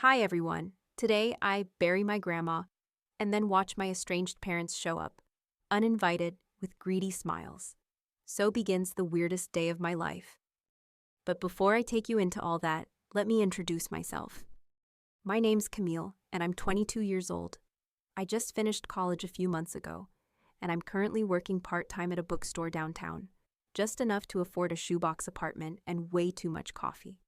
Hi, everyone. Today, I bury my grandma and then watch my estranged parents show up, uninvited, with greedy smiles. So begins the weirdest day of my life. But before I take you into all that, let me introduce myself. My name's Camille, and I'm 22 years old. I just finished college a few months ago, and I'm currently working part-time at a bookstore downtown, just enough to afford a shoebox apartment and way too much coffee.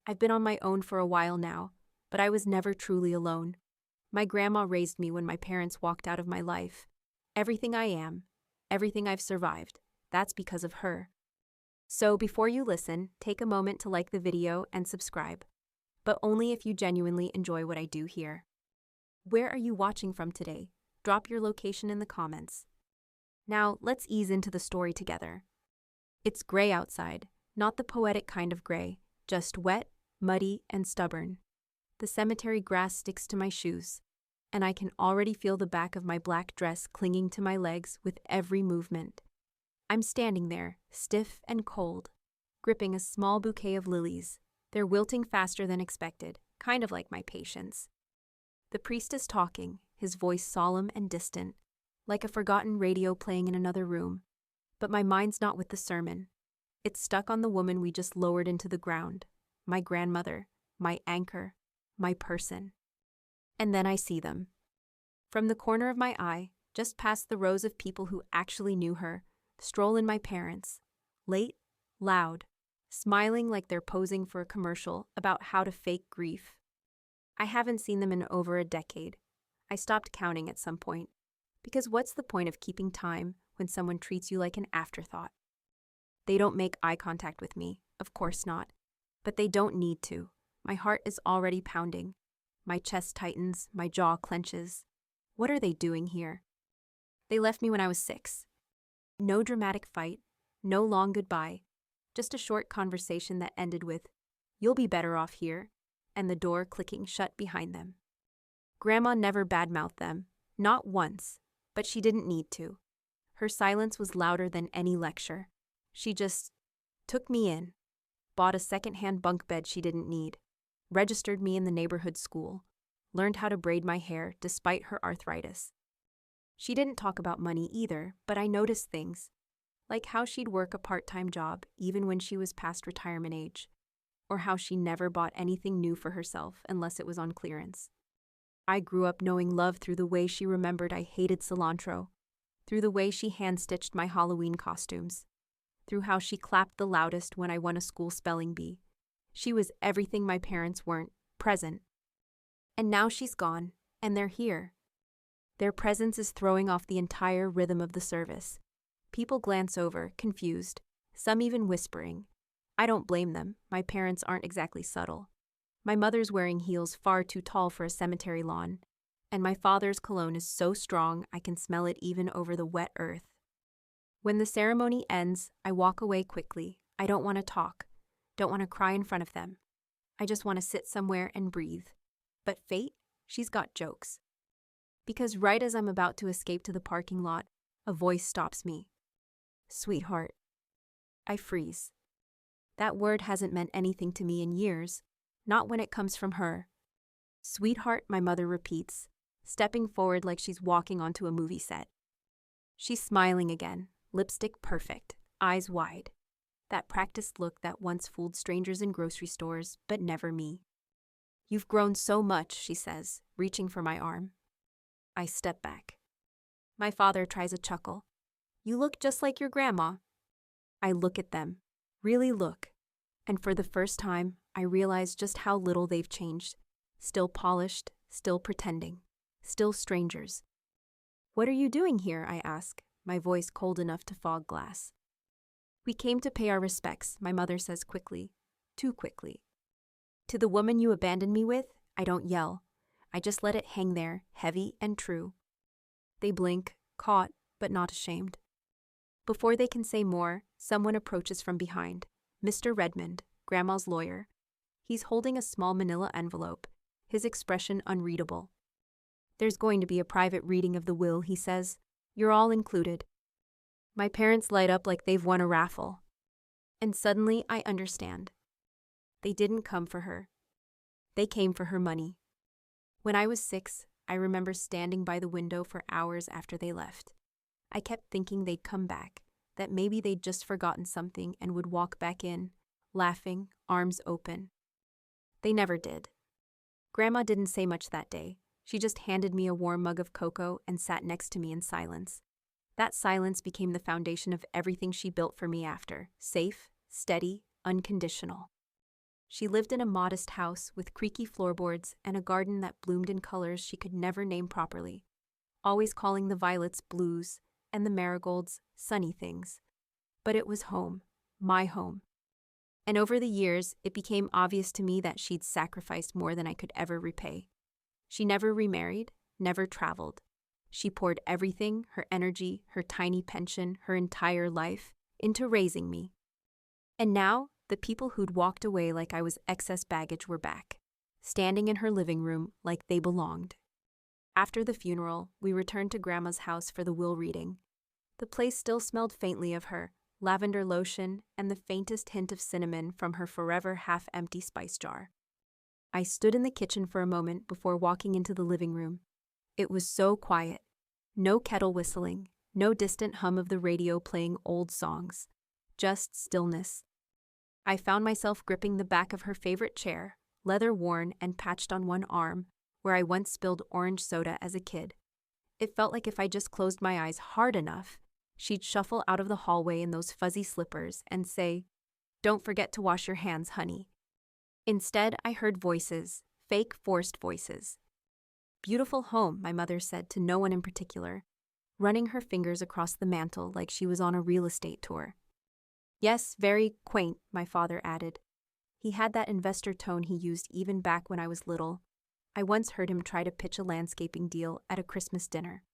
I've been on my own for a while now, but I was never truly alone. My grandma raised me when my parents walked out of my life. Everything I am, everything I've survived, that's because of her. So before you listen, take a moment to like the video and subscribe, but only if you genuinely enjoy what I do here. Where are you watching from today? Drop your location in the comments. Now, let's ease into the story together. It's gray outside, not the poetic kind of gray, just wet, muddy, and stubborn. The cemetery grass sticks to my shoes, and I can already feel the back of my black dress clinging to my legs with every movement. I'm standing there, stiff and cold, gripping a small bouquet of lilies. They're wilting faster than expected, kind of like my patience. The priest is talking, his voice solemn and distant, like a forgotten radio playing in another room. But my mind's not with the sermon. It's stuck on the woman we just lowered into the ground, my grandmother, my anchor, my person. And then I see them. From the corner of my eye, just past the rows of people who actually knew her, stroll in my parents. Late, loud, smiling like they're posing for a commercial about how to fake grief. I haven't seen them in over a decade. I stopped counting at some point. Because what's the point of keeping time when someone treats you like an afterthought? They don't make eye contact with me, of course not. But they don't need to. My heart is already pounding. My chest tightens, my jaw clenches. What are they doing here? They left me when I was 6. No dramatic fight, no long goodbye, just a short conversation that ended with, "You'll be better off here," and the door clicking shut behind them. Grandma never badmouthed them, not once, but she didn't need to. Her silence was louder than any lecture. She just took me in, bought a second-hand bunk bed she didn't need, registered me in the neighborhood school, learned how to braid my hair despite her arthritis. She didn't talk about money either, but I noticed things, like how she'd work a part-time job even when she was past retirement age, or how she never bought anything new for herself unless it was on clearance. I grew up knowing love through the way she remembered I hated cilantro, through the way she hand-stitched my Halloween costumes, through how she clapped the loudest when I won a school spelling bee. She was everything my parents weren't, present. And now she's gone, and they're here. Their presence is throwing off the entire rhythm of the service. People glance over, confused, some even whispering. I don't blame them, my parents aren't exactly subtle. My mother's wearing heels far too tall for a cemetery lawn, and my father's cologne is so strong I can smell it even over the wet earth. When the ceremony ends, I walk away quickly. I don't want to talk. Don't want to cry in front of them. I just want to sit somewhere and breathe. But fate, she's got jokes. Because right as I'm about to escape to the parking lot, a voice stops me. Sweetheart. I freeze. That word hasn't meant anything to me in years, not when it comes from her. Sweetheart, my mother repeats, stepping forward like she's walking onto a movie set. She's smiling again, lipstick perfect, eyes wide. That practiced look that once fooled strangers in grocery stores, but never me. You've grown so much, she says, reaching for my arm. I step back. My father tries a chuckle. You look just like your grandma. I look at them, really look, and for the first time, I realize just how little they've changed. Still polished, still pretending, still strangers. What are you doing here, I ask, my voice cold enough to fog glass. We came to pay our respects, my mother says quickly, too quickly. To the woman you abandoned me with, I don't yell. I just let it hang there, heavy and true. They blink, caught, but not ashamed. Before they can say more, someone approaches from behind. Mr. Redmond, Grandma's lawyer. He's holding a small manila envelope, his expression unreadable. There's going to be a private reading of the will, he says. You're all included. My parents light up like they've won a raffle. And suddenly I understand. They didn't come for her. They came for her money. When I was 6, I remember standing by the window for hours after they left. I kept thinking they'd come back, that maybe they'd just forgotten something and would walk back in, laughing, arms open. They never did. Grandma didn't say much that day. She just handed me a warm mug of cocoa and sat next to me in silence. That silence became the foundation of everything she built for me after: safe, steady, unconditional. She lived in a modest house with creaky floorboards and a garden that bloomed in colors she could never name properly, always calling the violets blues and the marigolds sunny things. But it was home, my home. And over the years, it became obvious to me that she'd sacrificed more than I could ever repay. She never remarried, never traveled. She poured everything, her energy, her tiny pension, her entire life, into raising me. And now, the people who'd walked away like I was excess baggage were back, standing in her living room like they belonged. After the funeral, we returned to Grandma's house for the will reading. The place still smelled faintly of her, lavender lotion, and the faintest hint of cinnamon from her forever half-empty spice jar. I stood in the kitchen for a moment before walking into the living room. It was so quiet. No kettle whistling, no distant hum of the radio playing old songs. Just stillness. I found myself gripping the back of her favorite chair, leather-worn and patched on one arm, where I once spilled orange soda as a kid. It felt like if I just closed my eyes hard enough, she'd shuffle out of the hallway in those fuzzy slippers and say, "Don't forget to wash your hands, honey." Instead, I heard voices, fake, forced voices. "Beautiful home," my mother said to no one in particular, running her fingers across the mantel like she was on a real estate tour. "Yes, very quaint," my father added. He had that investor tone he used even back when I was little. I once heard him try to pitch a landscaping deal at a Christmas dinner.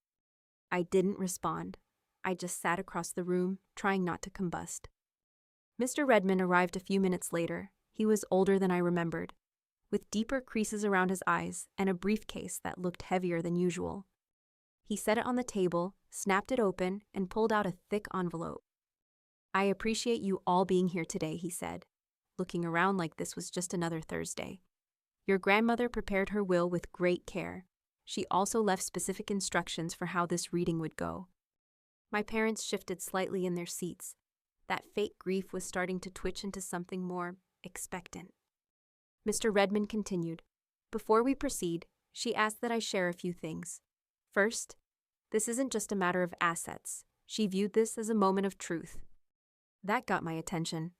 I didn't respond. I just sat across the room, trying not to combust. Mr. Redmond arrived a few minutes later. He was older than I remembered, with deeper creases around his eyes and a briefcase that looked heavier than usual. He set it on the table, snapped it open, and pulled out a thick envelope. "I appreciate you all being here today," he said, looking around like this was just another Thursday. "Your grandmother prepared her will with great care. She also left specific instructions for how this reading would go." My parents shifted slightly in their seats. That fake grief was starting to twitch into something more expectant. Mr. Redmond continued, "Before we proceed, she asked that I share a few things. First, this isn't just a matter of assets. She viewed this as a moment of truth." That got my attention.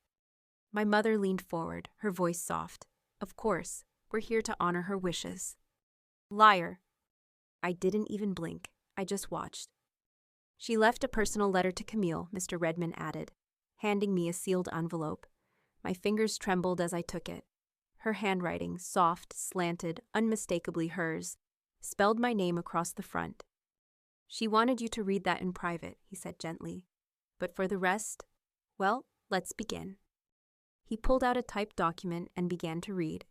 My mother leaned forward, her voice soft. "Of course, we're here to honor her wishes." "Liar." I didn't even blink. I just watched. "She left a personal letter to Camille," Mr. Redmond added, handing me a sealed envelope. My fingers trembled as I took it. Her handwriting, soft, slanted, unmistakably hers, spelled my name across the front. "She wanted you to read that in private," he said gently. "But for the rest, well, let's begin." He pulled out a typed document and began to read.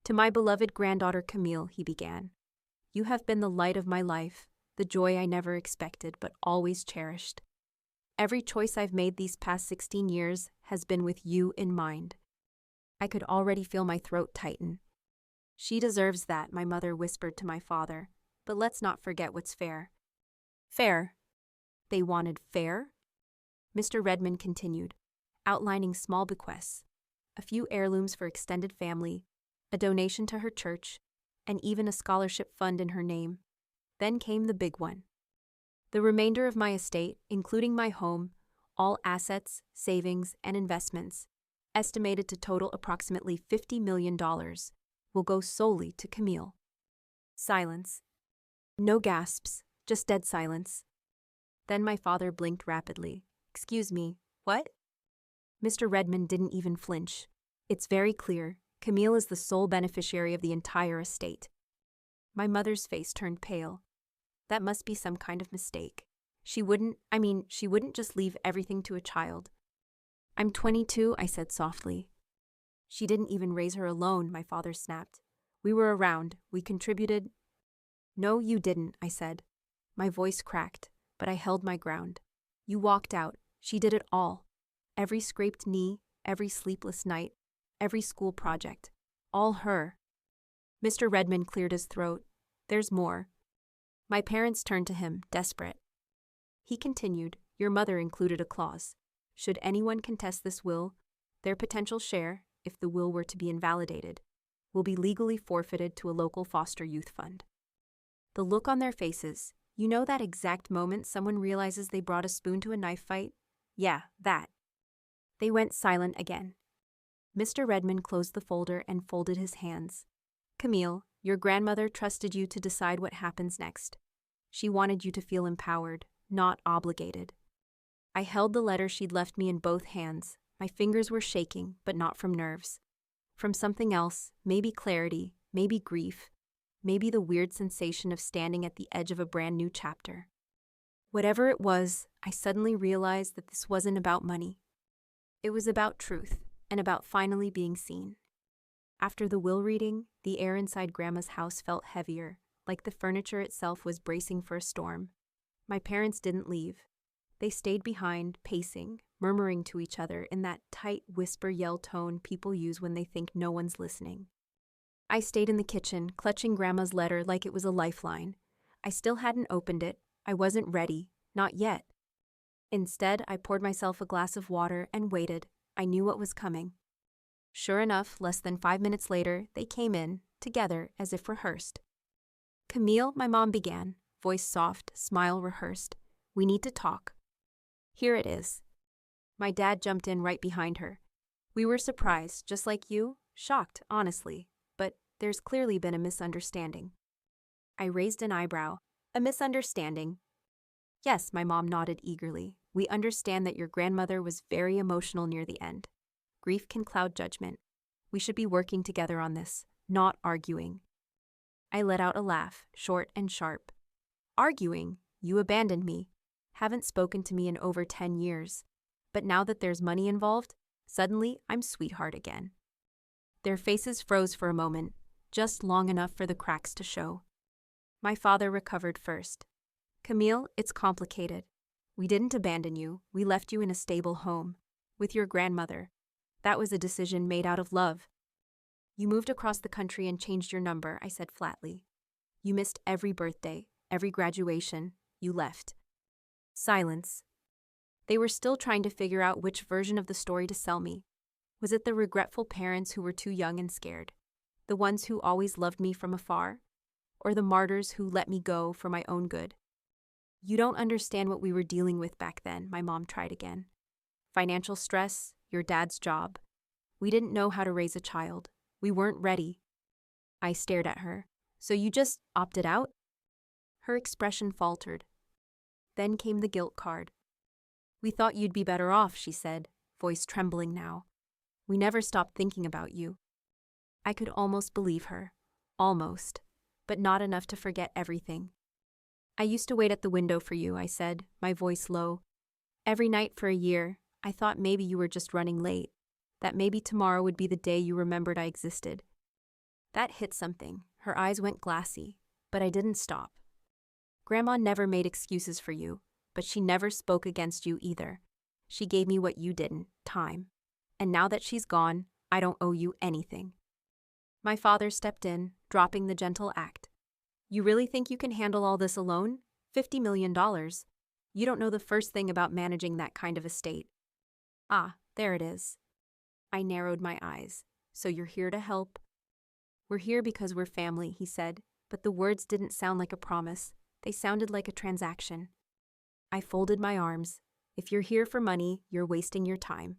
"To my beloved granddaughter Camille," he began. "You have been the light of my life, the joy I never expected but always cherished. Every choice I've made these past 16 years has been with you in mind." I could already feel my throat tighten. "She deserves that," my mother whispered to my father, "but let's not forget what's fair." "Fair?" They wanted fair? Mr. Redmond continued, outlining small bequests, a few heirlooms for extended family, a donation to her church, and even a scholarship fund in her name. Then came the big one. The remainder of my estate, including my home, all assets, savings, and investments, estimated to total approximately $50 million, will go solely to Camille. Silence. No gasps, just dead silence. Then my father blinked rapidly. "Excuse me, what?" Mr. Redmond didn't even flinch. "It's very clear. Camille is the sole beneficiary of the entire estate." My mother's face turned pale. That must be some kind of mistake. She wouldn't just leave everything to a child. "I'm 22, I said softly. "She didn't even raise her alone," my father snapped. "We were around. We contributed." "No, you didn't," I said. My voice cracked, but I held my ground. "You walked out. She did it all. Every scraped knee, every sleepless night, every school project. All her." Mr. Redmond cleared his throat. There's more. My parents turned to him, desperate. He continued, your mother included a clause. Should anyone contest this will, their potential share, if the will were to be invalidated, will be legally forfeited to a local foster youth fund. The look on their faces, you know that exact moment someone realizes they brought a spoon to a knife fight? Yeah, that. They went silent again. Mr. Redmond closed the folder and folded his hands. Camille, your grandmother trusted you to decide what happens next. She wanted you to feel empowered, not obligated. I held the letter she'd left me in both hands. My fingers were shaking, but not from nerves. From something else, maybe clarity, maybe grief, maybe the weird sensation of standing at the edge of a brand new chapter. Whatever it was, I suddenly realized that this wasn't about money. It was about truth, and about finally being seen. After the will reading, the air inside Grandma's house felt heavier, like the furniture itself was bracing for a storm. My parents didn't leave. They stayed behind, pacing, murmuring to each other in that tight whisper-yell tone people use when they think no one's listening. I stayed in the kitchen, clutching Grandma's letter like it was a lifeline. I still hadn't opened it. I wasn't ready. Not yet. Instead, I poured myself a glass of water and waited. I knew what was coming. Sure enough, less than 5 minutes later, they came in, together, as if rehearsed. Camille, my mom began, voice soft, smile rehearsed. We need to talk. Here it is. My dad jumped in right behind her. We were surprised, just like you, shocked, honestly, but there's clearly been a misunderstanding. I raised an eyebrow. A misunderstanding? Yes, my mom nodded eagerly. We understand that your grandmother was very emotional near the end. Grief can cloud judgment. We should be working together on this, not arguing. I let out a laugh, short and sharp. Arguing? You abandoned me. Haven't spoken to me in over 10 years. But now that there's money involved, suddenly I'm sweetheart again. Their faces froze for a moment, just long enough for the cracks to show. My father recovered first. Camille, it's complicated. We didn't abandon you. We left you in a stable home. With your grandmother. That was a decision made out of love. You moved across the country and changed your number, I said flatly. You missed every birthday, every graduation. You left. Silence. They were still trying to figure out which version of the story to sell me. Was it the regretful parents who were too young and scared? The ones who always loved me from afar? Or the martyrs who let me go for my own good? You don't understand what we were dealing with back then, my mom tried again. Financial stress, your dad's job. We didn't know how to raise a child. We weren't ready. I stared at her. So you just opted out? Her expression faltered. Then came the guilt card. We thought you'd be better off, she said, voice trembling now. We never stopped thinking about you. I could almost believe her. Almost. But not enough to forget everything. I used to wait at the window for you, I said, my voice low. Every night for a year, I thought maybe you were just running late, that maybe tomorrow would be the day you remembered I existed. That hit something. Her eyes went glassy, but I didn't stop. Grandma never made excuses for you, but she never spoke against you either. She gave me what you didn't, time. And now that she's gone, I don't owe you anything. My father stepped in, dropping the gentle act. You really think you can handle all this alone? $50 million. You don't know the first thing about managing that kind of estate. Ah, there it is. I narrowed my eyes. So you're here to help? We're here because we're family, he said, but the words didn't sound like a promise. They sounded like a transaction. I folded my arms. If you're here for money, you're wasting your time.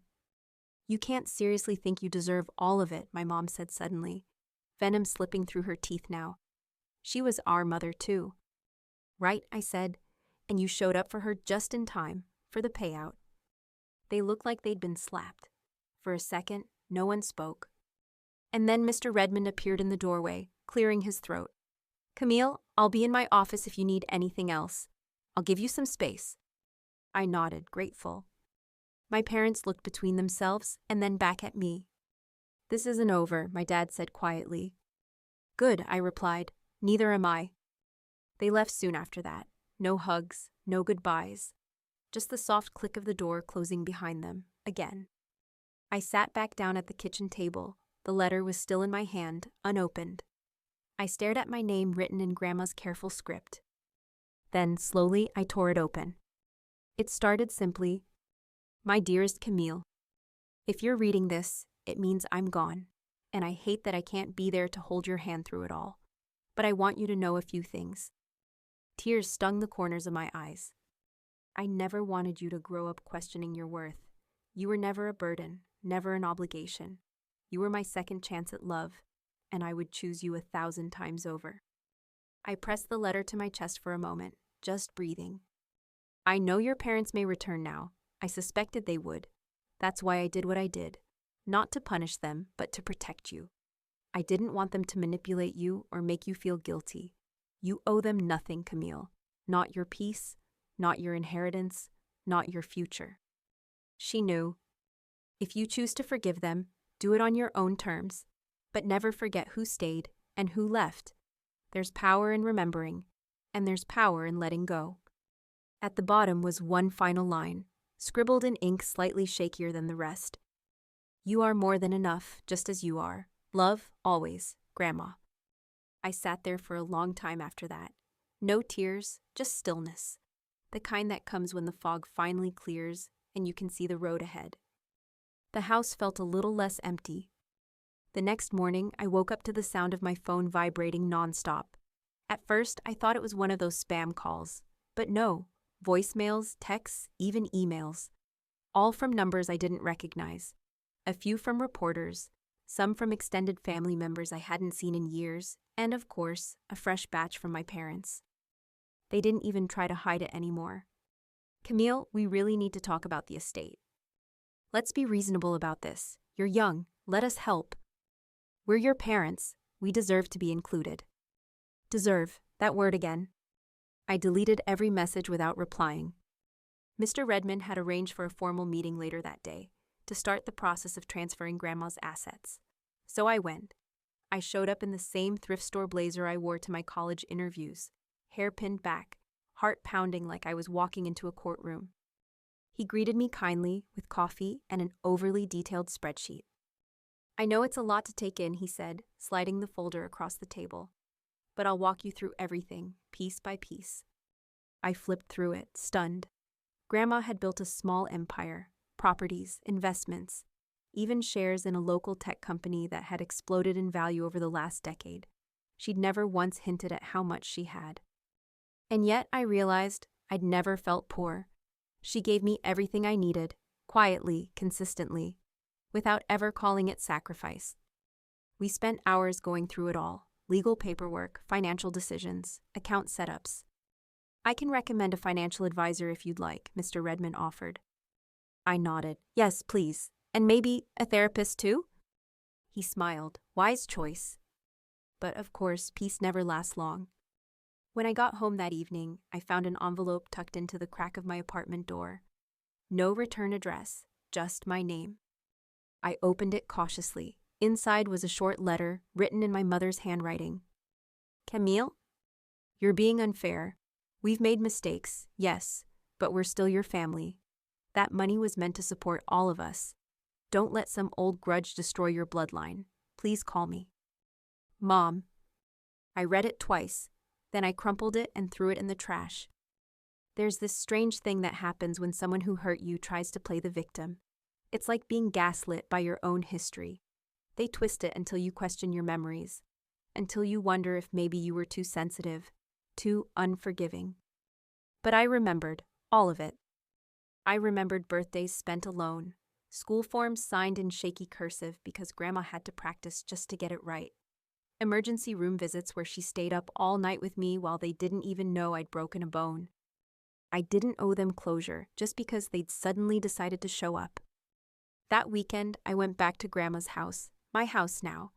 You can't seriously think you deserve all of it, my mom said suddenly, venom slipping through her teeth now. She was our mother too. Right, I said, and you showed up for her just in time, for the payout. They looked like they'd been slapped. For a second, no one spoke. And then Mr. Redmond appeared in the doorway, clearing his throat. Camille, I'll be in my office if you need anything else. I'll give you some space. I nodded, grateful. My parents looked between themselves and then back at me. This isn't over, my dad said quietly. Good, I replied. Neither am I. They left soon after that. No hugs, no goodbyes. Just the soft click of the door closing behind them, again. I sat back down at the kitchen table. The letter was still in my hand, unopened. I stared at my name written in Grandma's careful script. Then, slowly, I tore it open. It started simply, "My dearest Camille, if you're reading this, it means I'm gone, and I hate that I can't be there to hold your hand through it all. But I want you to know a few things." Tears stung the corners of my eyes. "I never wanted you to grow up questioning your worth. You were never a burden, never an obligation. You were my second chance at love, and I would choose you 1,000 times over." I pressed the letter to my chest for a moment, just breathing. "I know your parents may return now. I suspected they would. That's why I did what I did. Not to punish them, but to protect you. I didn't want them to manipulate you or make you feel guilty. You owe them nothing, Camille. Not your peace, not your inheritance, not your future." She knew. If you choose to forgive them, do it on your own terms, but never forget who stayed and who left. There's power in remembering, and there's power in letting go. At the bottom was one final line, scribbled in ink slightly shakier than the rest. "You are more than enough, just as you are. Love, always, Grandma." I sat there for a long time after that. No tears, just stillness. The kind that comes when the fog finally clears and you can see the road ahead. The house felt a little less empty. The next morning, I woke up to the sound of my phone vibrating nonstop. At first, I thought it was one of those spam calls. But no, voicemails, texts, even emails. All from numbers I didn't recognize. A few from reporters, some from extended family members I hadn't seen in years, and of course, a fresh batch from my parents. They didn't even try to hide it anymore. "Camille, we really need to talk about the estate. Let's be reasonable about this. You're young. Let us help. We're your parents. We deserve to be included." Deserve, that word again. I deleted every message without replying. Mr. Redmond had arranged for a formal meeting later that day to start the process of transferring Grandma's assets. So I went. I showed up in the same thrift store blazer I wore to my college interviews, hair pinned back, heart pounding like I was walking into a courtroom. He greeted me kindly with coffee and an overly detailed spreadsheet. "I know it's a lot to take in," he said, sliding the folder across the table. "But I'll walk you through everything, piece by piece." I flipped through it, stunned. Grandma had built a small empire, properties, investments, even shares in a local tech company that had exploded in value over the last decade. She'd never once hinted at how much she had. And yet I realized I'd never felt poor. She gave me everything I needed, quietly, consistently, without ever calling it sacrifice. We spent hours going through it all: legal paperwork, financial decisions, account setups. "I can recommend a financial advisor if you'd like," Mr. Redmond offered. I nodded. "Yes, please. And maybe a therapist too?" He smiled. Wise choice. But of course, peace never lasts long. When I got home that evening, I found an envelope tucked into the crack of my apartment door. No return address, just my name. I opened it cautiously. Inside was a short letter written in my mother's handwriting. "Camille, you're being unfair. We've made mistakes, yes, but we're still your family. That money was meant to support all of us. Don't let some old grudge destroy your bloodline. Please call me. Mom." I read it twice, then I crumpled it and threw it in the trash. There's this strange thing that happens when someone who hurt you tries to play the victim. It's like being gaslit by your own history. They twist it until you question your memories, until you wonder if maybe you were too sensitive, too unforgiving. But I remembered, all of it. I remembered birthdays spent alone, school forms signed in shaky cursive because Grandma had to practice just to get it right, emergency room visits where she stayed up all night with me while they didn't even know I'd broken a bone. I didn't owe them closure just because they'd suddenly decided to show up. That weekend, I went back to Grandma's house, my house now.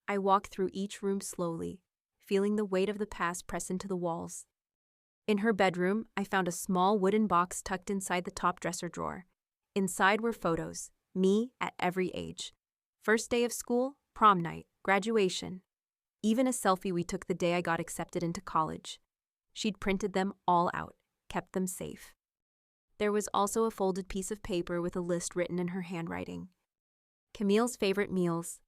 I walked through each room slowly, feeling the weight of the past press into the walls. In her bedroom, I found a small wooden box tucked inside the top dresser drawer. Inside were photos, me at every age. First day of school, prom night, graduation. Even a selfie we took the day I got accepted into college. She'd printed them all out, kept them safe. There was also a folded piece of paper with a list written in her handwriting. Camille's favorite meals: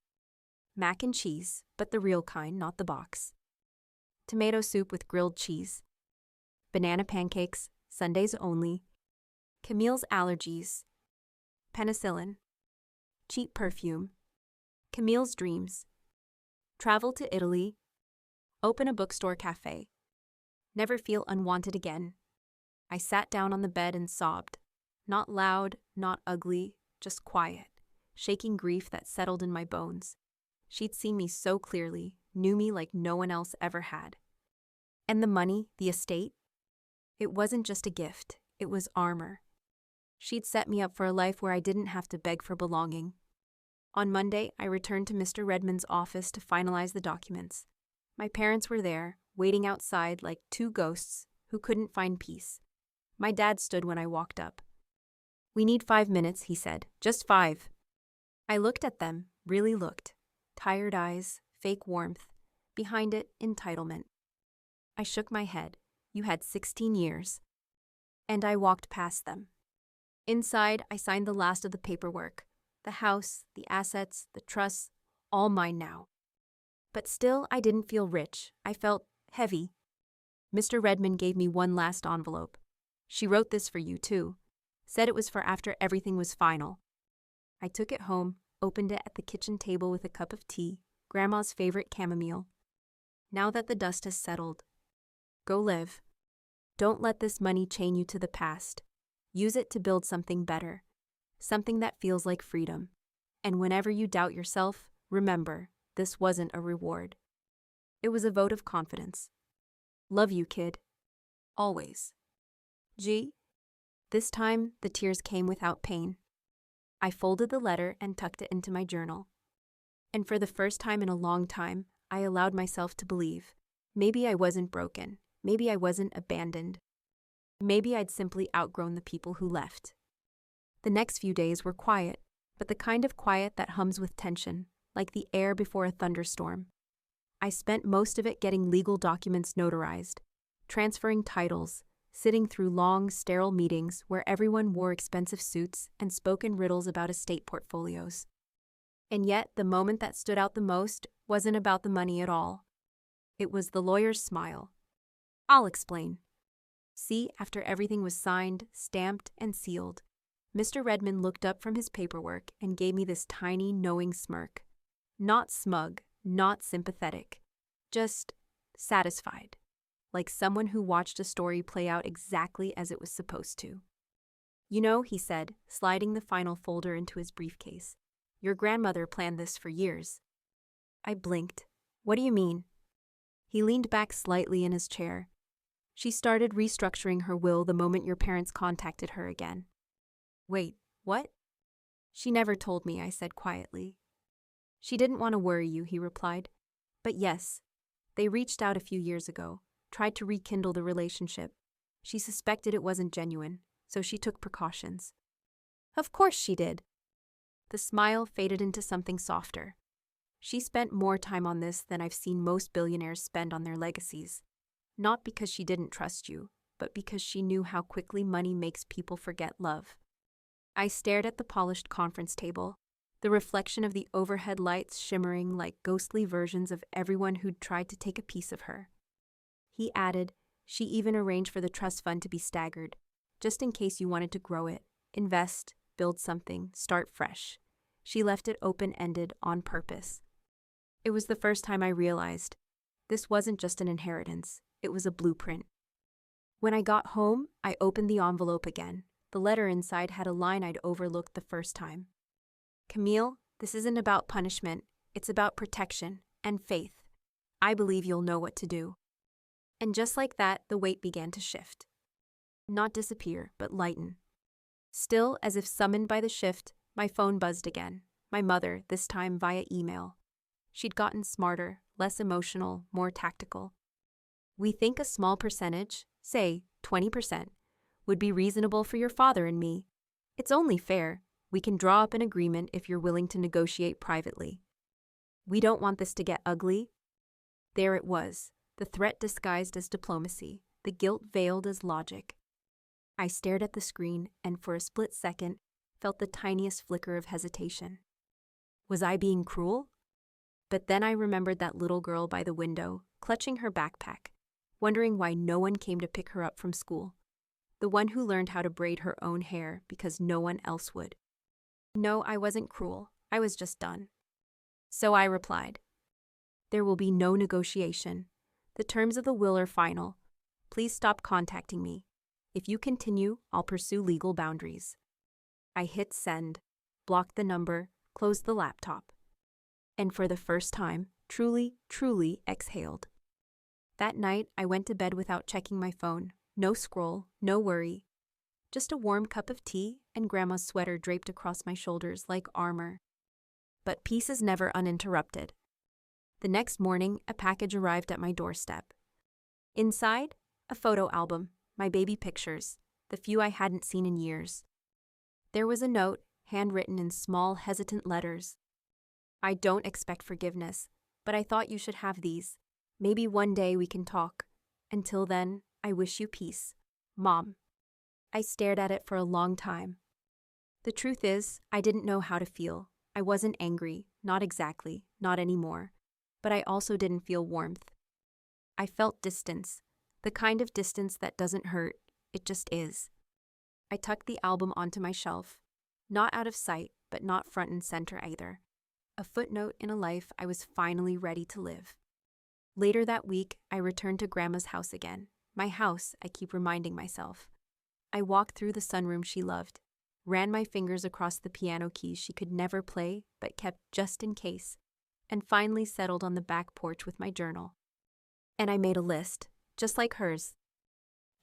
Mac and cheese, but the real kind, not the box. Tomato soup with grilled cheese. Banana pancakes, Sundays only. Camille's allergies. Penicillin. Cheap perfume. Camille's dreams. Travel to Italy. Open a bookstore cafe. Never feel unwanted again. I sat down on the bed and sobbed. Not loud, not ugly, just quiet, shaking grief that settled in my bones. She'd seen me so clearly, knew me like no one else ever had. And the money, the estate? It wasn't just a gift, it was armor. She'd set me up for a life where I didn't have to beg for belonging. On Monday, I returned to Mr. Redmond's office to finalize the documents. My parents were there, waiting outside like two ghosts who couldn't find peace. My dad stood when I walked up. "We need 5 minutes," he said. "Just 5. I looked at them, really looked. Tired eyes, fake warmth. Behind it, entitlement. I shook my head. You had 16 years. And I walked past them. Inside, I signed the last of the paperwork. The house, the assets, the trusts, all mine now. But still, I didn't feel rich. I felt heavy. Mr. Redmond gave me one last envelope. "She wrote this for you, too. Said it was for after everything was final." I took it home, opened it at the kitchen table with a cup of tea, Grandma's favorite chamomile. Now that the dust has settled, go live. Don't let this money chain you to the past. Use it to build something better, something that feels like freedom. And whenever you doubt yourself, remember, this wasn't a reward. It was a vote of confidence. Love you, kid. Always. G. This time, the tears came without pain. I folded the letter and tucked it into my journal. And for the first time in a long time, I allowed myself to believe. Maybe I wasn't broken. Maybe I wasn't abandoned. Maybe I'd simply outgrown the people who left. The next few days were quiet, but the kind of quiet that hums with tension, like the air before a thunderstorm. I spent most of it getting legal documents notarized, transferring titles, sitting through long, sterile meetings where everyone wore expensive suits and spoke in riddles about estate portfolios. And yet, the moment that stood out the most wasn't about the money at all. It was the lawyer's smile. I'll explain. See, after everything was signed, stamped, and sealed, Mr. Redmond looked up from his paperwork and gave me this tiny, knowing smirk. Not smug, not sympathetic, just satisfied, like someone who watched a story play out exactly as it was supposed to. "You know," he said, sliding the final folder into his briefcase, "your grandmother planned this for years." I blinked. "What do you mean?" He leaned back slightly in his chair. "She started restructuring her will the moment your parents contacted her again." "Wait, what?" "She never told me," I said quietly. "She didn't want to worry you," he replied. "But yes, they reached out a few years ago, tried to rekindle the relationship. She suspected it wasn't genuine, so she took precautions." "Of course she did." The smile faded into something softer. "She spent more time on this than I've seen most billionaires spend on their legacies. Not because she didn't trust you, but because she knew how quickly money makes people forget love." I stared at the polished conference table, the reflection of the overhead lights shimmering like ghostly versions of everyone who'd tried to take a piece of her. He added, "She even arranged for the trust fund to be staggered, just in case you wanted to grow it, invest, build something, start fresh. She left it open-ended on purpose." It was the first time I realized this wasn't just an inheritance, it was a blueprint. When I got home, I opened the envelope again. The letter inside had a line I'd overlooked the first time. "Camille, this isn't about punishment. It's about protection and faith. I believe you'll know what to do." And just like that, the weight began to shift. Not disappear, but lighten. Still, as if summoned by the shift, my phone buzzed again. My mother, this time via email. She'd gotten smarter, less emotional, more tactical. "We think a small percentage, say 20%, would be reasonable for your father and me. It's only fair. We can draw up an agreement if you're willing to negotiate privately. We don't want this to get ugly." There it was, the threat disguised as diplomacy, the guilt veiled as logic. I stared at the screen and for a split second felt the tiniest flicker of hesitation. Was I being cruel? But then I remembered that little girl by the window, clutching her backpack, wondering why no one came to pick her up from school. The one who learned how to braid her own hair because no one else would. No, I wasn't cruel. I was just done. So I replied, "There will be no negotiation. The terms of the will are final. Please stop contacting me. If you continue, I'll pursue legal boundaries." I hit send, blocked the number, closed the laptop, and for the first time, truly exhaled. That night, I went to bed without checking my phone. No scroll, no worry. Just a warm cup of tea and Grandma's sweater draped across my shoulders like armor. But peace is never uninterrupted. The next morning, a package arrived at my doorstep. Inside, a photo album, my baby pictures, the few I hadn't seen in years. There was a note, handwritten in small, hesitant letters. "I don't expect forgiveness, but I thought you should have these. Maybe one day we can talk. Until then, I wish you peace. Mom." I stared at it for a long time. The truth is, I didn't know how to feel. I wasn't angry, not exactly, not anymore. But I also didn't feel warmth. I felt distance, the kind of distance that doesn't hurt, it just is. I tucked the album onto my shelf, not out of sight, but not front and center either. A footnote in a life I was finally ready to live. Later that week, I returned to Grandma's house again. My house, I keep reminding myself. I walked through the sunroom she loved, ran my fingers across the piano keys she could never play but kept just in case, and finally settled on the back porch with my journal. And I made a list, just like hers.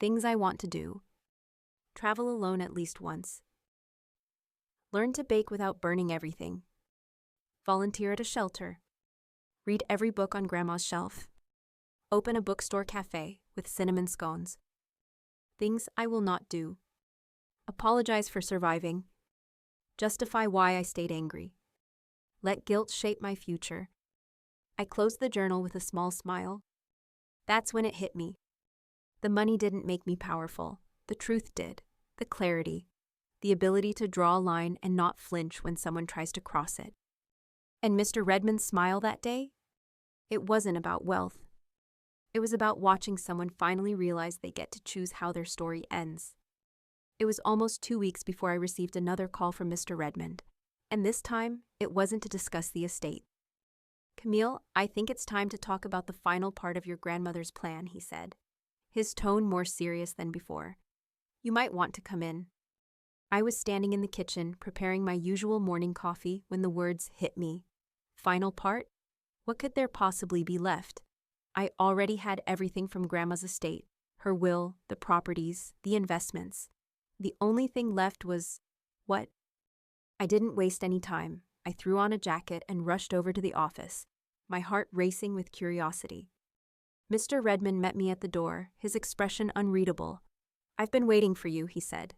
Things I want to do. Travel alone at least once. Learn to bake without burning everything. Volunteer at a shelter. Read every book on Grandma's shelf. Open a bookstore cafe with cinnamon scones. Things I will not do. Apologize for surviving. Justify why I stayed angry. Let guilt shape my future. I closed the journal with a small smile. That's when it hit me. The money didn't make me powerful. The truth did. The clarity. The ability to draw a line and not flinch when someone tries to cross it. And Mr. Redmond's smile that day? It wasn't about wealth. It was about watching someone finally realize they get to choose how their story ends. It was almost 2 weeks before I received another call from Mr. Redmond, and this time, it wasn't to discuss the estate. "Camille, I think it's time to talk about the final part of your grandmother's plan," he said, his tone more serious than before. "You might want to come in." I was standing in the kitchen, preparing my usual morning coffee when the words hit me. Final part? What could there possibly be left? I already had everything from Grandma's estate, her will, the properties, the investments. The only thing left was, what? I didn't waste any time. I threw on a jacket and rushed over to the office, my heart racing with curiosity. Mr. Redmond met me at the door, his expression unreadable. "I've been waiting for you," he said,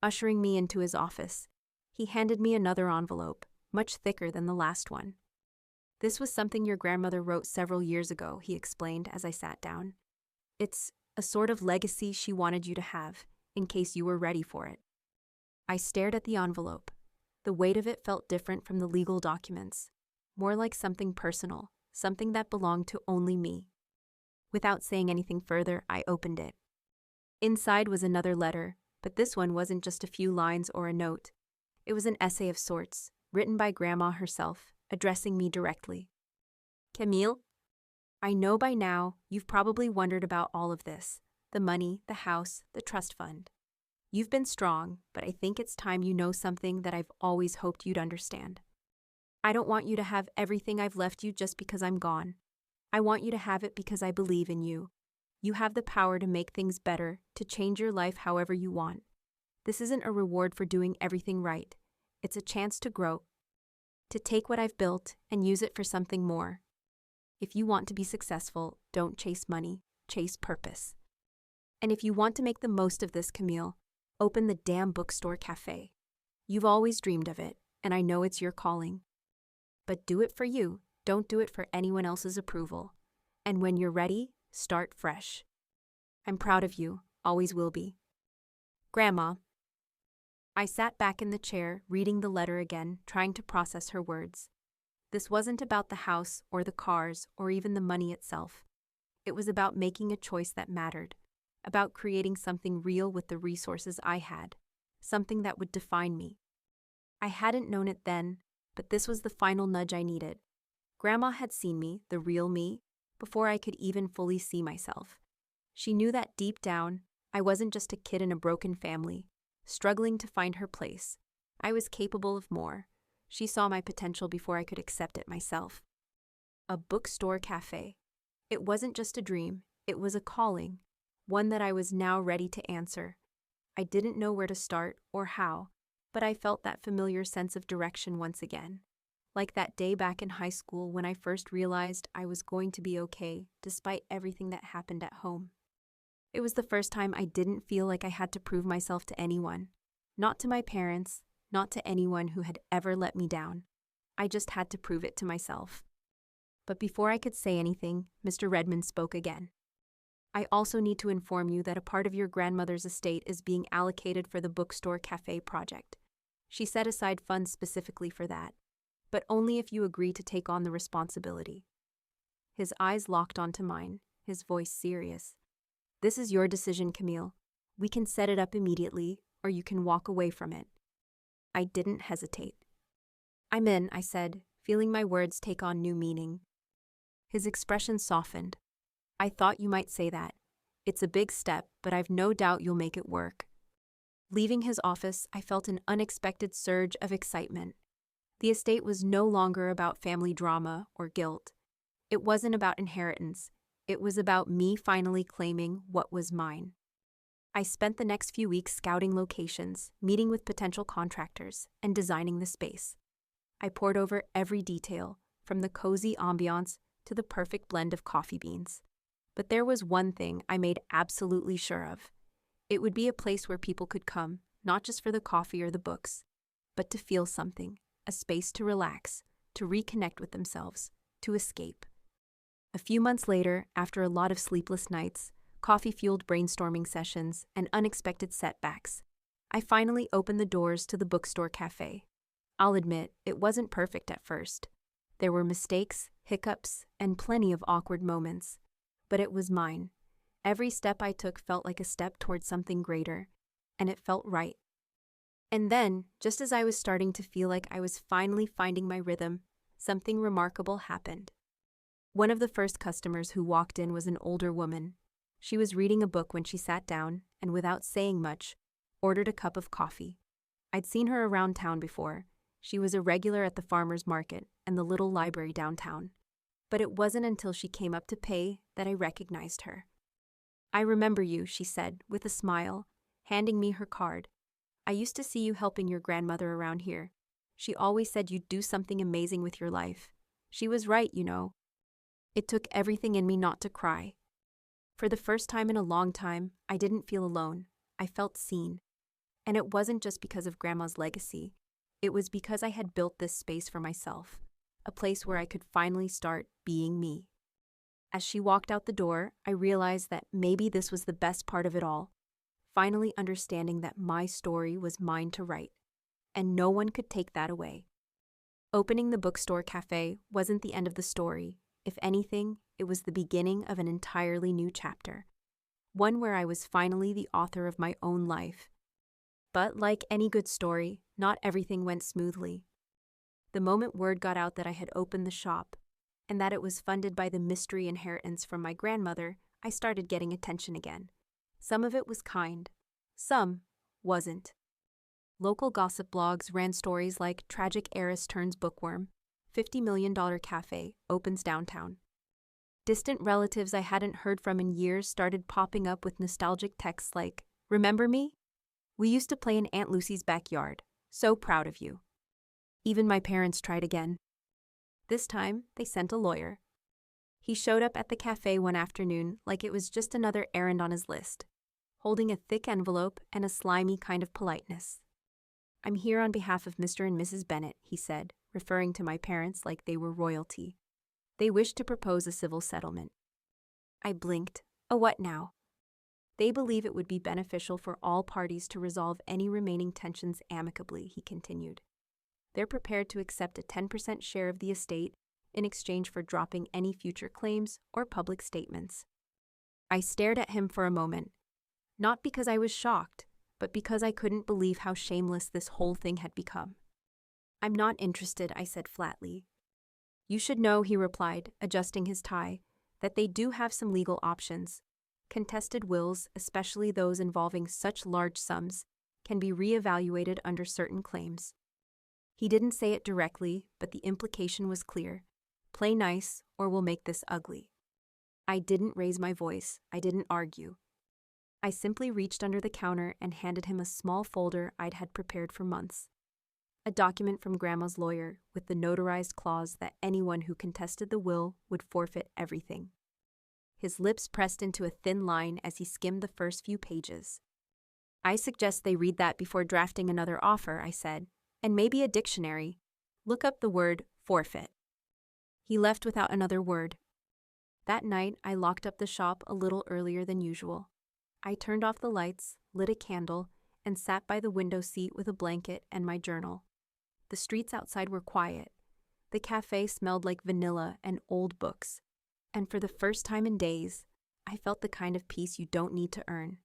ushering me into his office. He handed me another envelope, much thicker than the last one. "This was something your grandmother wrote several years ago," he explained as I sat down. "It's a sort of legacy she wanted you to have, in case you were ready for it." I stared at the envelope. The weight of it felt different from the legal documents, more like something personal, something that belonged to only me. Without saying anything further, I opened it. Inside was another letter, but this one wasn't just a few lines or a note. It was an essay of sorts, written by Grandma herself, addressing me directly. "Camille, I know by now you've probably wondered about all of this, the money, the house, the trust fund. You've been strong, but I think it's time you know something that I've always hoped you'd understand. I don't want you to have everything I've left you just because I'm gone. I want you to have it because I believe in you. You have the power to make things better, to change your life however you want. This isn't a reward for doing everything right. It's a chance to grow, to take what I've built and use it for something more. If you want to be successful, don't chase money, chase purpose. And if you want to make the most of this, Camille, open the damn bookstore cafe. You've always dreamed of it, and I know it's your calling. But do it for you, don't do it for anyone else's approval. And when you're ready, start fresh. I'm proud of you, always will be. Grandma." I sat back in the chair, reading the letter again, trying to process her words. This wasn't about the house or the cars or even the money itself. It was about making a choice that mattered, about creating something real with the resources I had, something that would define me. I hadn't known it then, but this was the final nudge I needed. Grandma had seen me, the real me, before I could even fully see myself. She knew that deep down, I wasn't just a kid in a broken family, struggling to find her place. I was capable of more. She saw my potential before I could accept it myself. A bookstore cafe. It wasn't just a dream, it was a calling, one that I was now ready to answer. I didn't know where to start or how, but I felt that familiar sense of direction once again. Like that day back in high school when I first realized I was going to be okay despite everything that happened at home. It was the first time I didn't feel like I had to prove myself to anyone. Not to my parents, not to anyone who had ever let me down. I just had to prove it to myself. But before I could say anything, Mr. Redmond spoke again. I also need to inform you that a part of your grandmother's estate is being allocated for the bookstore cafe project. She set aside funds specifically for that, but only if you agree to take on the responsibility. His eyes locked onto mine, his voice serious. This is your decision, Camille. We can set it up immediately, or you can walk away from it. I didn't hesitate. I'm in, I said, feeling my words take on new meaning. His expression softened. I thought you might say that. It's a big step, but I've no doubt you'll make it work. Leaving his office, I felt an unexpected surge of excitement. The estate was no longer about family drama or guilt. It wasn't about inheritance. It was about me finally claiming what was mine. I spent the next few weeks scouting locations, meeting with potential contractors, and designing the space. I pored over every detail, from the cozy ambiance to the perfect blend of coffee beans. But there was one thing I made absolutely sure of. It would be a place where people could come, not just for the coffee or the books, but to feel something, a space to relax, to reconnect with themselves, to escape. A few months later, after a lot of sleepless nights, coffee-fueled brainstorming sessions, and unexpected setbacks, I finally opened the doors to the bookstore cafe. I'll admit, it wasn't perfect at first. There were mistakes, hiccups, and plenty of awkward moments. But it was mine. Every step I took felt like a step towards something greater, and it felt right. And then, just as I was starting to feel like I was finally finding my rhythm, something remarkable happened. One of the first customers who walked in was an older woman. She was reading a book when she sat down, and without saying much, ordered a cup of coffee. I'd seen her around town before. She was a regular at the farmer's market and the little library downtown. But it wasn't until she came up to pay that I recognized her. I remember you, she said, with a smile, handing me her card. I used to see you helping your grandmother around here. She always said you'd do something amazing with your life. She was right, you know. It took everything in me not to cry. For the first time in a long time, I didn't feel alone. I felt seen. And it wasn't just because of Grandma's legacy. It was because I had built this space for myself, a place where I could finally start being me. As she walked out the door, I realized that maybe this was the best part of it all, finally understanding that my story was mine to write, and no one could take that away. Opening the bookstore cafe wasn't the end of the story. If anything, it was the beginning of an entirely new chapter, one where I was finally the author of my own life. But like any good story, not everything went smoothly. The moment word got out that I had opened the shop, and that it was funded by the mystery inheritance from my grandmother, I started getting attention again. Some of it was kind, some wasn't. Local gossip blogs ran stories like tragic heiress turns bookworm, $50 million cafe opens downtown. Distant relatives I hadn't heard from in years started popping up with nostalgic texts like, "Remember me? We used to play in Aunt Lucy's backyard. So proud of you." Even my parents tried again. This time, they sent a lawyer. He showed up at the cafe one afternoon like it was just another errand on his list, holding a thick envelope and a slimy kind of politeness. "I'm here on behalf of Mr. and Mrs. Bennett," he said, referring to my parents like they were royalty. "They wish to propose a civil settlement." I blinked. A what now? "They believe it would be beneficial for all parties to resolve any remaining tensions amicably," he continued. They're prepared to accept a 10% share of the estate in exchange for dropping any future claims or public statements. I stared at him for a moment, not because I was shocked, but because I couldn't believe how shameless this whole thing had become. "I'm not interested," I said flatly. "You should know," he replied, adjusting his tie, "that they do have some legal options. Contested wills, especially those involving such large sums, can be reevaluated under certain claims." He didn't say it directly, but the implication was clear. Play nice, or we'll make this ugly. I didn't raise my voice. I didn't argue. I simply reached under the counter and handed him a small folder I'd had prepared for months. A document from Grandma's lawyer with the notarized clause that anyone who contested the will would forfeit everything. His lips pressed into a thin line as he skimmed the first few pages. "I suggest they read that before drafting another offer," I said, "and maybe a dictionary. Look up the word forfeit." He left without another word. That night, I locked up the shop a little earlier than usual. I turned off the lights, lit a candle, and sat by the window seat with a blanket and my journal. The streets outside were quiet. The cafe smelled like vanilla and old books. And for the first time in days, I felt the kind of peace you don't need to earn.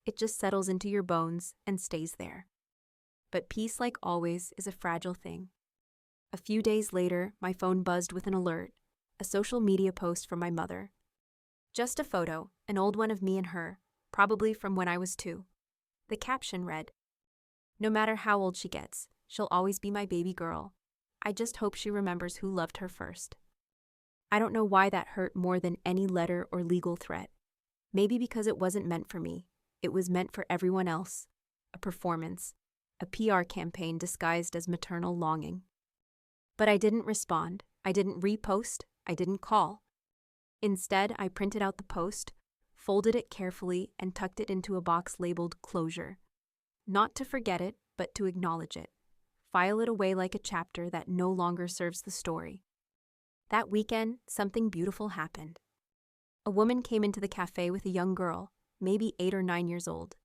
It just settles into your bones and stays there. But peace, like always, is a fragile thing. A few days later, my phone buzzed with an alert, a social media post from my mother. Just a photo, an old one of me and her, probably from when I was 2. The caption read, "No matter how old she gets, she'll always be my baby girl. I just hope she remembers who loved her first." I don't know why that hurt more than any letter or legal threat. Maybe because it wasn't meant for me. It was meant for everyone else. A performance. A PR campaign disguised as maternal longing. But I didn't respond. I didn't repost. I didn't call. Instead, I printed out the post, folded it carefully, and tucked it into a box labeled "Closure." Not to forget it, but to acknowledge it. File it away like a chapter that no longer serves the story. That weekend, something beautiful happened. A woman came into the cafe with a young girl, maybe 8 or 9 years old.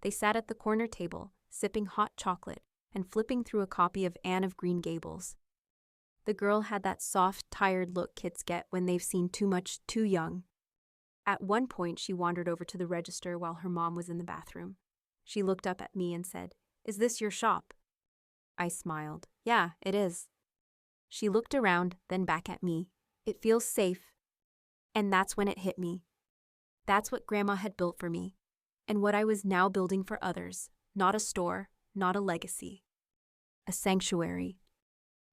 They sat at the corner table, sipping hot chocolate and flipping through a copy of Anne of Green Gables. The girl had that soft, tired look kids get when they've seen too much too young. At one point, she wandered over to the register while her mom was in the bathroom. She looked up at me and said, "Is this your shop?" I smiled. "Yeah, it is." She looked around, then back at me. "It feels safe." And that's when it hit me. That's what Grandma had built for me, and what I was now building for others. Not a store, not a legacy. A sanctuary.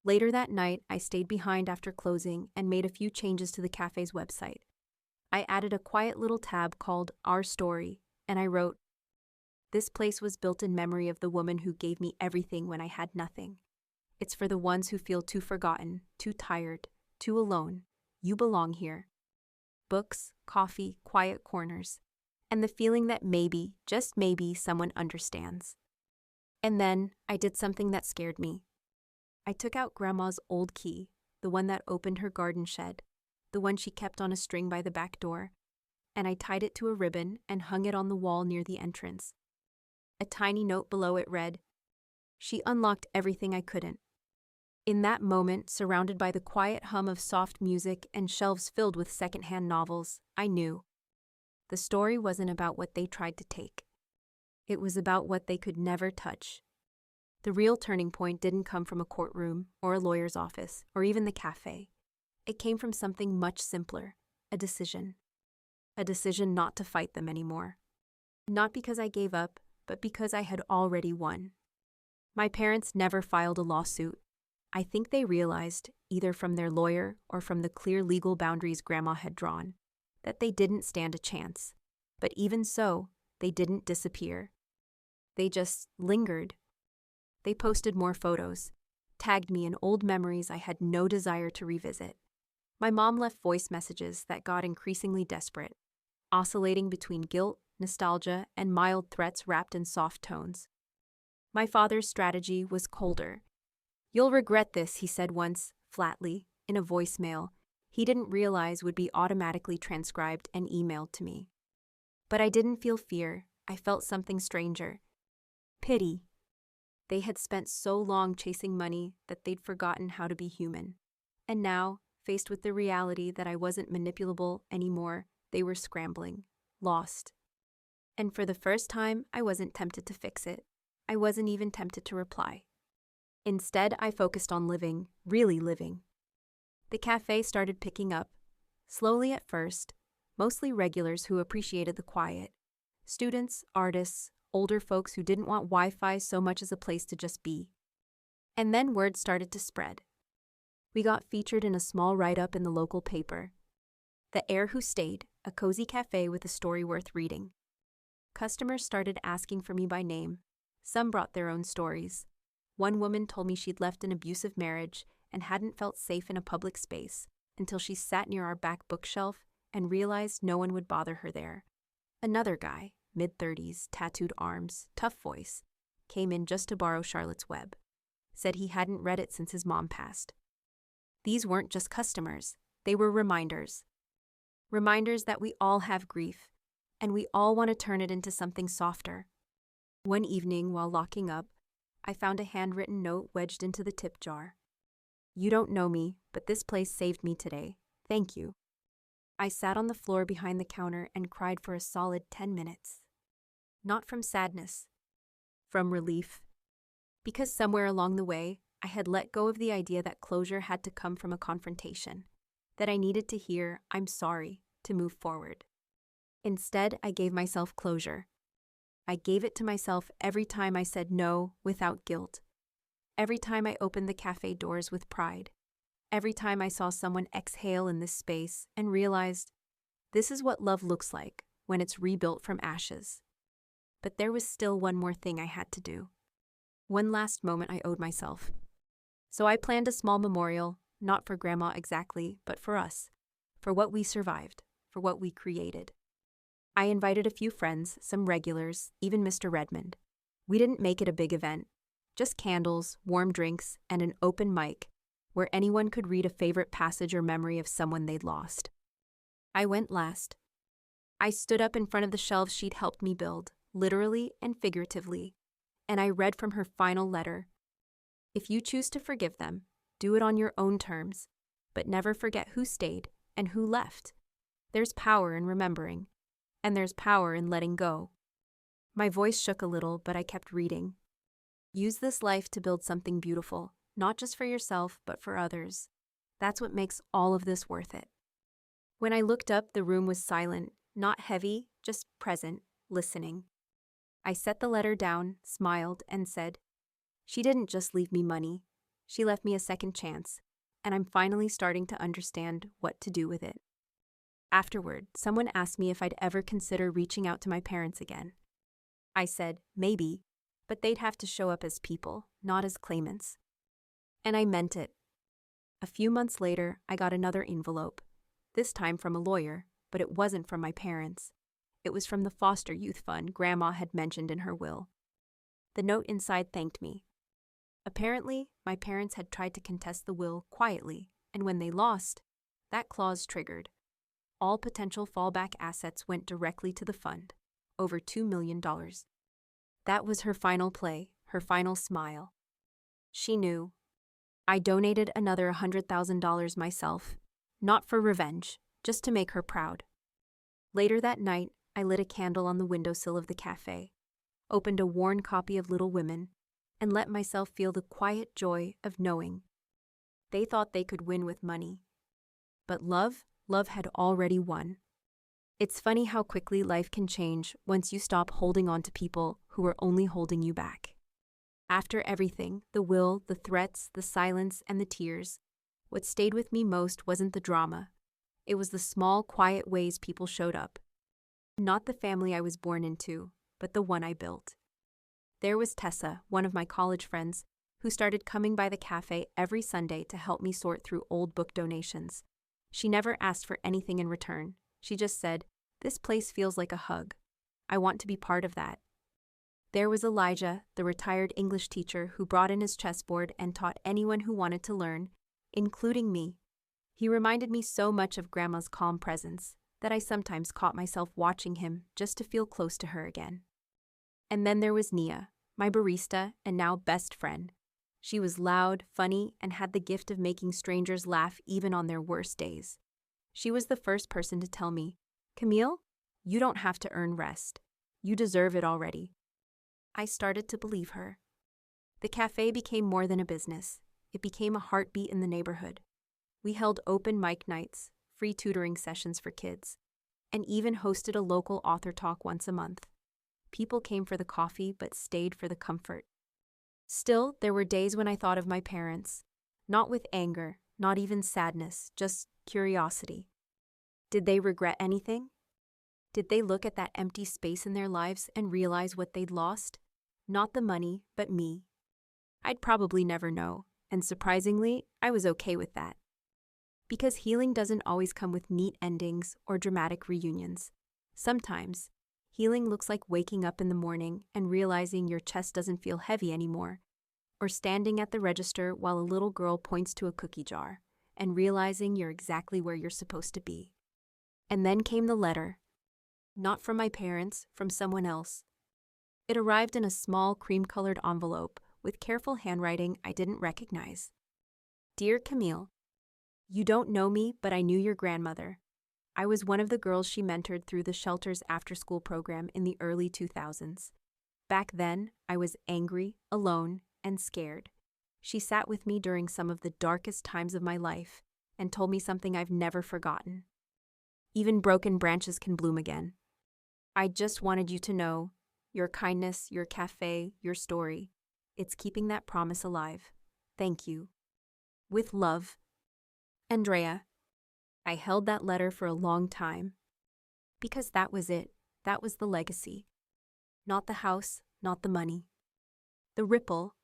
Later that night, I stayed behind after closing and made a few changes to the cafe's website. I added a quiet little tab called Our Story, and I wrote, "This place was built in memory of the woman who gave me everything when I had nothing. It's for the ones who feel too forgotten, too tired, too alone. You belong here." Books, coffee, quiet corners, and the feeling that maybe, just maybe, someone understands. And then I did something that scared me. I took out Grandma's old key, the one that opened her garden shed, the one she kept on a string by the back door, and I tied it to a ribbon and hung it on the wall near the entrance. A tiny note below it read, "She unlocked everything I couldn't." In that moment, surrounded by the quiet hum of soft music and shelves filled with secondhand novels, I knew. The story wasn't about what they tried to take. It was about what they could never touch. The real turning point didn't come from a courtroom or a lawyer's office or even the cafe. It came from something much simpler, a decision. A decision not to fight them anymore. Not because I gave up, but because I had already won. My parents never filed a lawsuit. I think they realized, either from their lawyer or from the clear legal boundaries Grandma had drawn, that they didn't stand a chance. But even so, they didn't disappear. They just lingered. They posted more photos, tagged me in old memories I had no desire to revisit. My mom left voice messages that got increasingly desperate, oscillating between guilt, nostalgia, and mild threats wrapped in soft tones. My father's strategy was colder. "You'll regret this," he said once, flatly, in a voicemail he didn't realize would be automatically transcribed and emailed to me. But I didn't feel fear. I felt something stranger. Pity. They had spent so long chasing money that they'd forgotten how to be human. And now, faced with the reality that I wasn't manipulable anymore, they were scrambling, lost. And for the first time, I wasn't tempted to fix it. I wasn't even tempted to reply. Instead, I focused on living, really living. The cafe started picking up, slowly at first, mostly regulars who appreciated the quiet. Students, artists, older folks who didn't want Wi-Fi so much as a place to just be. And then word started to spread. We got featured in a small write-up in the local paper. The Heir Who Stayed, a cozy cafe with a story worth reading. Customers started asking for me by name. Some brought their own stories. One woman told me she'd left an abusive marriage and hadn't felt safe in a public space until she sat near our back bookshelf and realized no one would bother her there. Another guy, mid-30s, tattooed arms, tough voice, came in just to borrow Charlotte's Web. Said he hadn't read it since his mom passed. These weren't just customers, they were reminders. Reminders that we all have grief, and we all want to turn it into something softer. One evening, while locking up, I found a handwritten note wedged into the tip jar. "You don't know me, but this place saved me today. Thank you." I sat on the floor behind the counter and cried for a solid 10 minutes. Not from sadness, from relief. Because somewhere along the way, I had let go of the idea that closure had to come from a confrontation, that I needed to hear, "I'm sorry," to move forward. Instead, I gave myself closure. I gave it to myself every time I said no without guilt. Every time I opened the cafe doors with pride. Every time I saw someone exhale in this space and realized, this is what love looks like when it's rebuilt from ashes. But there was still one more thing I had to do. One last moment I owed myself. So I planned a small memorial, not for Grandma exactly, but for us, for what we survived, for what we created. I invited a few friends, some regulars, even Mr. Redmond. We didn't make it a big event, just candles, warm drinks, and an open mic where anyone could read a favorite passage or memory of someone they'd lost. I went last. I stood up in front of the shelves she'd helped me build, literally and figuratively, and I read from her final letter. If you choose to forgive them, do it on your own terms, but never forget who stayed and who left. There's power in remembering, and there's power in letting go. My voice shook a little, but I kept reading. Use this life to build something beautiful, not just for yourself, but for others. That's what makes all of this worth it. When I looked up, the room was silent, not heavy, just present, listening. I set the letter down, smiled, and said, "She didn't just leave me money. She left me a second chance, and I'm finally starting to understand what to do with it." Afterward, someone asked me if I'd ever consider reaching out to my parents again. I said, maybe, but they'd have to show up as people, not as claimants. And I meant it. A few months later, I got another envelope, this time from a lawyer, but it wasn't from my parents. It was from the foster youth fund Grandma had mentioned in her will. The note inside thanked me. Apparently, my parents had tried to contest the will quietly, and when they lost, that clause triggered. All potential fallback assets went directly to the fund, over $2 million. That was her final play, her final smile. She knew. I donated another $100,000 myself, not for revenge, just to make her proud. Later that night, I lit a candle on the windowsill of the cafe, opened a worn copy of Little Women, and let myself feel the quiet joy of knowing. They thought they could win with money. But love had already won. It's funny how quickly life can change once you stop holding on to people who are only holding you back. After everything, the will, the threats, the silence, and the tears, what stayed with me most wasn't the drama. It was the small, quiet ways people showed up. Not the family I was born into, but the one I built. There was Tessa, one of my college friends, who started coming by the cafe every Sunday to help me sort through old book donations. She never asked for anything in return. She just said, "This place feels like a hug. I want to be part of that." There was Elijah, the retired English teacher who brought in his chessboard and taught anyone who wanted to learn, including me. He reminded me so much of Grandma's calm presence that I sometimes caught myself watching him just to feel close to her again. And then there was Nia, my barista, and now best friend. She was loud, funny, and had the gift of making strangers laugh even on their worst days. She was the first person to tell me, "Camille, you don't have to earn rest. You deserve it already." I started to believe her. The cafe became more than a business. It became a heartbeat in the neighborhood. We held open mic nights, free tutoring sessions for kids, and even hosted a local author talk once a month. People came for the coffee but stayed for the comfort. Still, there were days when I thought of my parents, not with anger, not even sadness, just curiosity. Did they regret anything? Did they look at that empty space in their lives and realize what they'd lost? Not the money, but me. I'd probably never know, and surprisingly, I was okay with that. Because healing doesn't always come with neat endings or dramatic reunions. Sometimes, healing looks like waking up in the morning and realizing your chest doesn't feel heavy anymore, or standing at the register while a little girl points to a cookie jar and realizing you're exactly where you're supposed to be. And then came the letter. Not from my parents, from someone else. It arrived in a small cream-colored envelope with careful handwriting I didn't recognize. Dear Camille, you don't know me, but I knew your grandmother. I was one of the girls she mentored through the shelter's after-school program in the early 2000s. Back then, I was angry, alone, and scared. She sat with me during some of the darkest times of my life and told me something I've never forgotten. Even broken branches can bloom again. I just wanted you to know, your kindness, your cafe, your story, it's keeping that promise alive. Thank you. With love, Andrea. I held that letter for a long time. Because that was it. That was the legacy. Not the house, not the money. The ripple,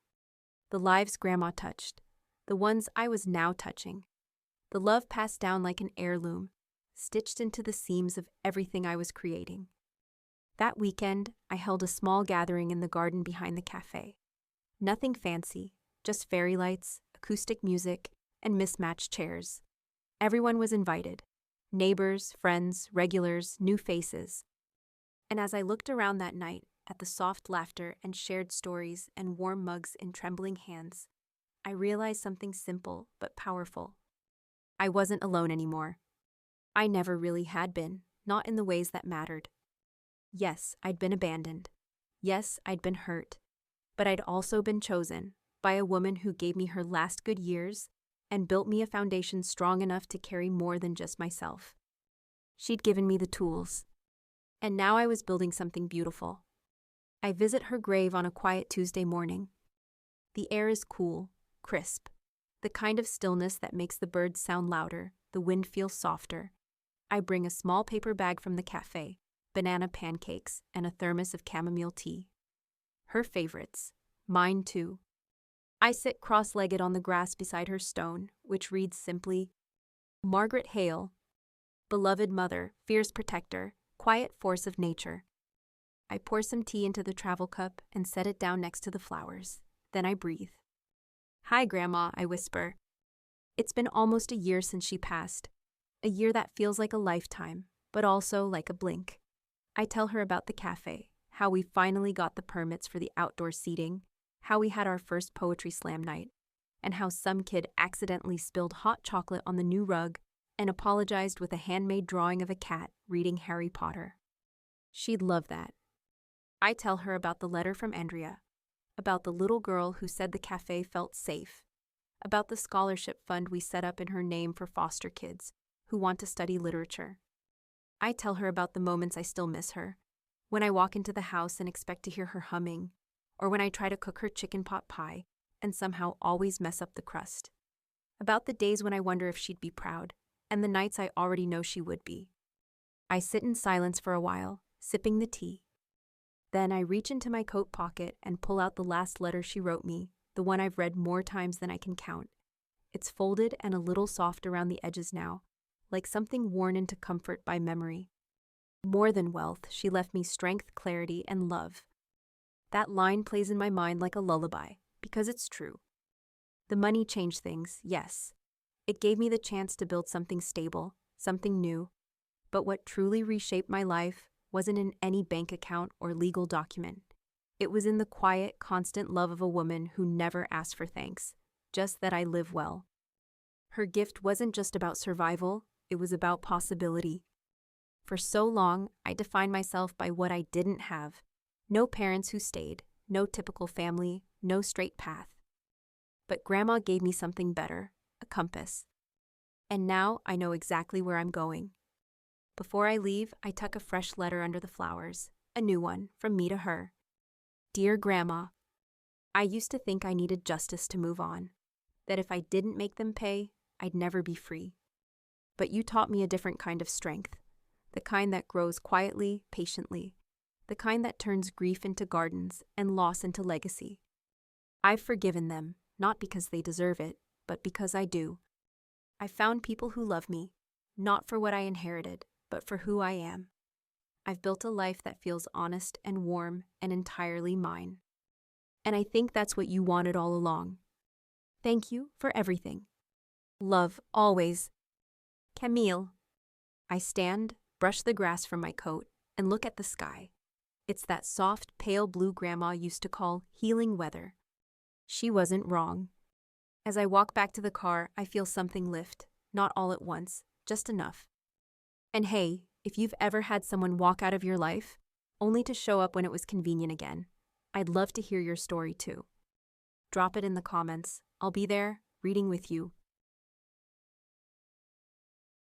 the lives Grandma touched, the ones I was now touching. The love passed down like an heirloom, stitched into the seams of everything I was creating. That weekend, I held a small gathering in the garden behind the cafe. Nothing fancy, just fairy lights, acoustic music, and mismatched chairs. Everyone was invited. Neighbors, friends, regulars, new faces. And as I looked around that night at the soft laughter and shared stories and warm mugs in trembling hands, I realized something simple but powerful. I wasn't alone anymore. I never really had been, not in the ways that mattered. Yes, I'd been abandoned. Yes, I'd been hurt. But I'd also been chosen by a woman who gave me her last good years and built me a foundation strong enough to carry more than just myself. She'd given me the tools. And now I was building something beautiful. I visit her grave on a quiet Tuesday morning. The air is cool, crisp, the kind of stillness that makes the birds sound louder, the wind feels softer. I bring a small paper bag from the cafe, banana pancakes, and a thermos of chamomile tea. Her favorites, mine too. I sit cross-legged on the grass beside her stone, which reads simply, Margaret Hale, beloved mother, fierce protector, quiet force of nature. I pour some tea into the travel cup and set it down next to the flowers. Then I breathe. Hi, Grandma, I whisper. It's been almost a year since she passed. A year that feels like a lifetime, but also like a blink. I tell her about the cafe, how we finally got the permits for the outdoor seating, how we had our first poetry slam night, and how some kid accidentally spilled hot chocolate on the new rug and apologized with a handmade drawing of a cat reading Harry Potter. She'd love that. I tell her about the letter from Andrea, about the little girl who said the cafe felt safe, about the scholarship fund we set up in her name for foster kids who want to study literature. I tell her about the moments I still miss her, when I walk into the house and expect to hear her humming, or when I try to cook her chicken pot pie and somehow always mess up the crust. About the days when I wonder if she'd be proud, and the nights I already know she would be. I sit in silence for a while, sipping the tea. Then I reach into my coat pocket and pull out the last letter she wrote me, the one I've read more times than I can count. It's folded and a little soft around the edges now, like something worn into comfort by memory. More than wealth, she left me strength, clarity, and love. That line plays in my mind like a lullaby, because it's true. The money changed things, yes. It gave me the chance to build something stable, something new. But what truly reshaped my life wasn't in any bank account or legal document. It was in the quiet, constant love of a woman who never asked for thanks, just that I live well. Her gift wasn't just about survival, it was about possibility. For so long, I defined myself by what I didn't have. No parents who stayed, no typical family, no straight path. But Grandma gave me something better, a compass. And now I know exactly where I'm going. Before I leave, I tuck a fresh letter under the flowers, a new one, from me to her. Dear Grandma, I used to think I needed justice to move on, that if I didn't make them pay, I'd never be free. But you taught me a different kind of strength, the kind that grows quietly, patiently, the kind that turns grief into gardens and loss into legacy. I've forgiven them, not because they deserve it, but because I do. I found people who love me, not for what I inherited, but for who I am. I've built a life that feels honest and warm and entirely mine. And I think that's what you wanted all along. Thank you for everything. Love, always. Camille. I stand, brush the grass from my coat, and look at the sky. It's that soft, pale blue Grandma used to call healing weather. She wasn't wrong. As I walk back to the car, I feel something lift, not all at once, just enough. And hey, if you've ever had someone walk out of your life, only to show up when it was convenient again, I'd love to hear your story too. Drop it in the comments. I'll be there, reading with you,